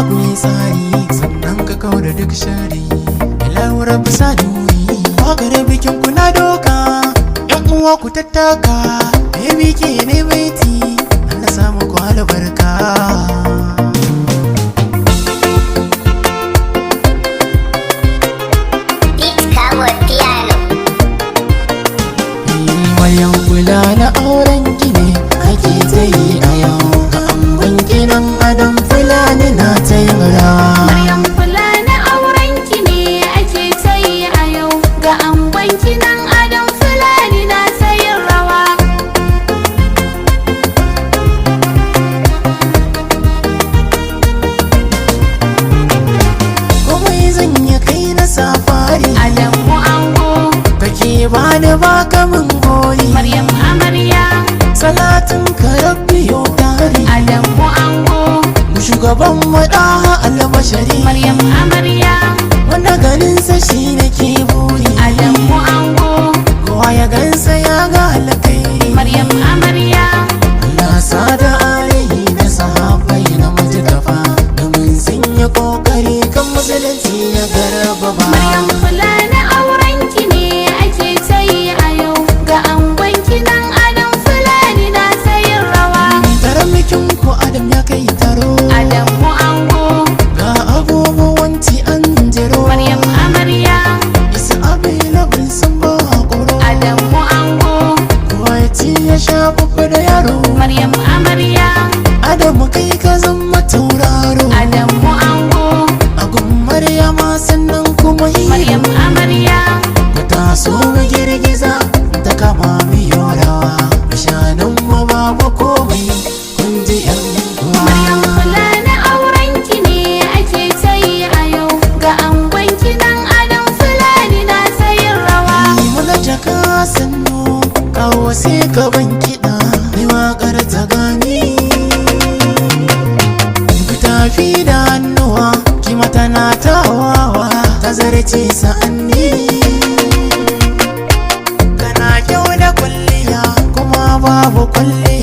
ku yi tsari sannan ka kauda duk shari. Laura bisa duri wakar bikin ku na doka, yan uwa ku tattaka, baby ke ne baiti Allah samu ku albarka. Maryam kula na auren ki ne ake ta yi a yau, ga angon kinan adon fulani na ta yin rawa. Maryam kula na auren ki ne ake ta yi a yau, ga angon kinan adon fulani na ta yin rawa. Komai zan yi kai na safari, Adamu ango kake bani baka min gori. Maryam amarya Salatin ka rabbi yau tari, Adamu ango mu shugaban madaha albashari. Maryam amarya wanda ganinsa shi nake buri, Adamu ango kowa ya gansa ya ga alkhairi. Maryam amarya Allah sada alihi da sahabbai na mujtafa, domin sun yi kokari kan musulunci ya garba ba. Maryam kula na auren ki ne ake ta yi a yau, ga angon kinan adon fulani na ta yin rawa. Taron bikin ku Adam ya kai taro, Adamu ango ga abubuwan ci an jero. Maryam amarya isa available sun ba hakuro, Adamu ango kowa ya ci ya sha babba da yaro. Maryam amarya Adamu kai ka zama tauraro, Adamu ango agun Maryama sannan kuma yi. Maryam amarya ku taso mu girgiza ta kama mu yorawa, shanan mu babu komai kun ji yan uwa. Maryam kula na auren ki ne ake ta yi a yau, ga angon kinan adon fulani na ta yin rawa. Yi mana jaka sannu kawo sai ka ban kiɗa mai waƙar ta gani. Ku tafi da hannuwa kima tana tawawa ta zarce sa'anni. Kana kyau da kwalliya kuma babu kwalliya,